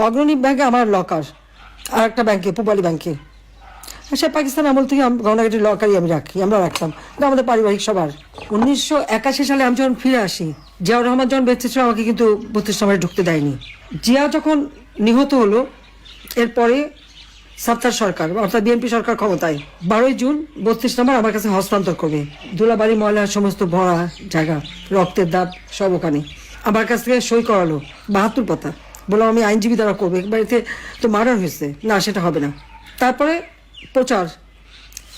অগ্রণী ব্যাংকে আমার লকার, আর একটা ব্যাংকে পূবালী ব্যাংকে। সে পাকিস্তান আমল থেকে গহনাগাটির লকারই আমি রাখি, আমরা রাখতাম, এটা আমাদের পারিবারিক সবার। 1981 সালে আমি যখন ফিরে আসি, জিয়াউর রহমান যখন বেঁচে ছিল আমাকে কিন্তু 32 নম্বরে ঢুকতে দেয়নি। জিয়া যখন নিহত হলো এরপরে সাত্তার সরকার অর্থাৎ বিএনপি সরকার ক্ষমতায়, 12 জুন 32 নম্বর আমার কাছে হস্তান্তর করবে। ধুলাবাড়ি ময়লার সমস্ত ভরা জায়গা, রক্তের দাগ সব ওখানে। আমার কাছ থেকে সই করালো 72 পাতা, বললাম আমি আইনজীবী দ্বারা করবো, বাড়িতে তো মার্ডার হয়েছে, না সেটা হবে না। তারপরে প্রচার,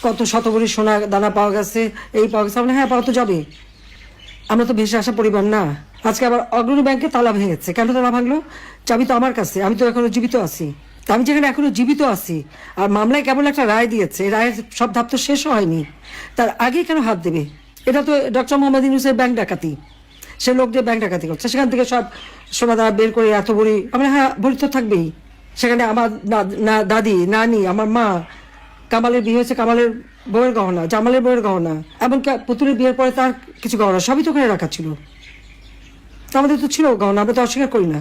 কত শতভরি সোনা দানা পাওয়া গেছে, এই পাওয়া গেছে, হ্যাঁ পাওয়া তো যাবে, আমরা তো ভেসে আসা পরিবার না। আজকে আবার অগ্রণী ব্যাংকে তালা ভেঙেছে, কেন তালা ভাঙলো? চাবি তো আমার কাছে, আমি তো এখনো জীবিত আছি। আমি যেখানে এখনো জীবিত আছি আর মামলায় কেবল একটা রায় দিয়েছে, রায়ের সব ধাপ তো শেষ হয়নি, তার আগে কেন হাত দেবে? এটা তো ডক্টর মোহাম্মদ ইউনূসের ব্যাংক ডাকাতি, সে লোক দিয়ে ব্যাংক ডাকাতি করছে, সেখান থেকে সব সোনা দানা বের করে এত ভরি, আমরা হ্যাঁ ভরি তো থাকবেই। সেখানে আমার না দাদি, নানি, আমার মা, কামালের বিয়ে হয়েছে কামালের বউয়ের গহনা, জামালের বউয়ের গহনা, এমনকি পুতুলের বিয়ের পরে তার কিছু গহনা সবই তো ওখানে রাখা ছিল। আমাদের তো ছিল গহনা, আমরা তো অস্বীকার করি না,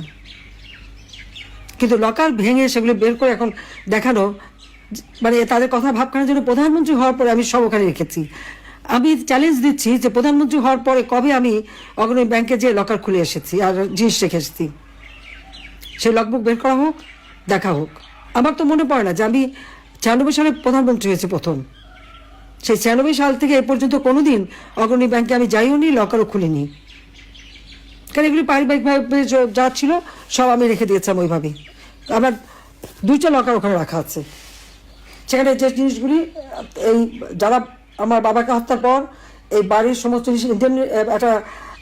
কিন্তু লকার ভেঙে সেগুলো বের করে এখন দেখানো, মানে তাদের কথা ভাবখানার জন্য প্রধানমন্ত্রী হওয়ার পরে আমি সব ওখানে রেখেছি। আমি চ্যালেঞ্জ দিচ্ছি যে প্রধানমন্ত্রী হওয়ার পরে কবে আমি অগ্রণী ব্যাংকে যে লকার খুলে এসেছি আর জিনিস রেখে এসেছি, সেই লগবুক বের করা হোক, দেখা হোক। আমার তো মনে পড়ে না যে আমি 96 সালে প্রধানমন্ত্রী হয়েছে প্রথম, সেই 96 সাল থেকে এ পর্যন্ত কোনোদিন অগ্রণী ব্যাংকে আমি যাইও নি, লকারও খুলিনি, কারণ এগুলি পারিবারিকভাবে যা ছিল সব আমি রেখে দিয়েছিলাম ওইভাবে। আমার 2টা লকার ওখানে রাখা আছে, সেখানে যে জিনিসগুলি এই যারা আমার বাবাকে হত্যার পর এই বাড়ির সমস্ত জিনিস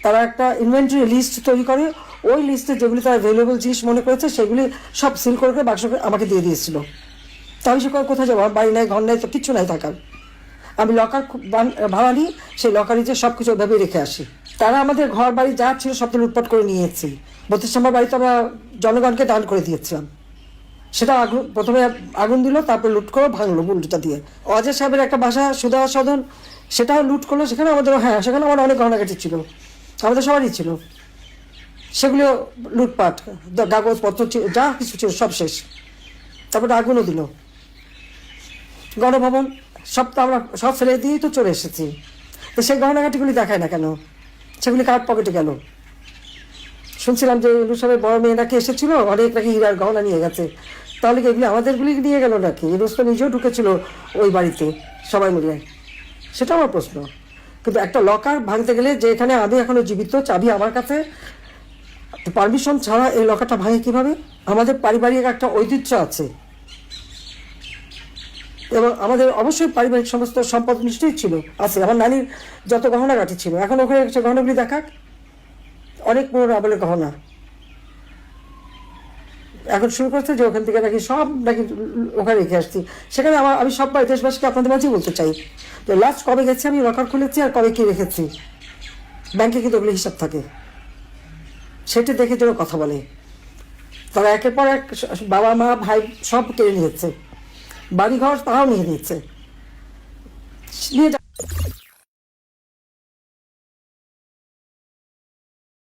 তারা একটা ইনভেন্টরি লিস্ট তৈরি করে, ওই লিস্টে যেগুলি তারা ভ্যালুয়েবল জিনিস মনে করেছে সেগুলি সব সিল করে বাক্স আমাকে দিয়ে দিয়েছিল। তা আমি সে কোথায় যাবো, আমার বাড়ি নাই, ঘর নাই, তো কিচ্ছু নাই থাকার। আমি লকার ভাড়া নিই, সেই লকারে যে সব কিছু ওইভাবেই রেখে আসি। তারা আমাদের ঘর বাড়ি যা ছিল সব তো লুটপাট করে নিয়েছি। 32 নম্বর বাড়িতে আমরা জনগণকে দান করে দিয়েছিলাম, সেটা প্রথমে আগুন দিল, তারপরে লুট করে ভাঙলো বুলডোটা দিয়ে। অজয় সাহেবের একটা বাসা সুদা সদন, সেটাও লুট করলো, সেখানে আমাদের হ্যাঁ সেখানে আমার অনেক গহনাগাটি ছিল, আমাদের সবারই ছিল, সেগুলো লুটপাট, কাগজপত্র যা কিছু ছিল সব শেষ। তারপরে আগুনও দিল। গণভবন সব তো আমরা সব ফেলে দিয়েই তো চলে এসেছি, তো সেই গহনাগাটিগুলি দেখায় না কেন? সেগুলি কার পকেটে গেল? শুনছিলাম যে ইলু সাহেবের বড় মেয়ে নাকি এসেছিল, অনেক নাকি হীরার গহনা নিয়ে গেছে, তাহলে কি এগুলি আমাদেরগুলি নিয়ে গেল নাকি? ইলুস তো নিজেও ঢুকেছিল ওই বাড়িতে সবাই মিলিয়ে, সেটা আমার প্রশ্ন। কিন্তু একটা লকার ভাঙতে গেলে, যে এখানে আমি এখনো জীবিত, চাবি আমার কাছে, পারমিশন ছাড়া এই লকারটা ভাঙে কিভাবে? আমাদের পারিবারিক একটা ঐতিহ্য আছে এবং আমাদের অবশ্যই পারিবারিক সমস্ত সম্পদ নিশ্চয়ই ছিল, আছে। আমার নানির যত গহনাগাটি ছিল, এখন ওখানে সে গহনাগুলি দেখাক, অনেক পুরোনো আমলের গহনা। এখন শুরু করছে যে ওখান থেকে নাকি সব নাকি ওখানে রেখে আসছি, সেখানে আমি সব দেশবাসীকে আপনাদের মাঝেই বলতে চাই যে লাস্ট কবে গেছি আমি লকার খুলেছি আর কবে কি রেখেছি, ব্যাংকে কিন্তু ওগুলো হিসাব থাকে, সেটা দেখে যেন কথা বলে। তারা একের পর এক বাবা মা ভাই সব কেড়ে নিয়েছে, বাড়িঘর তারাও নিয়ে নিচ্ছে, নিয়ে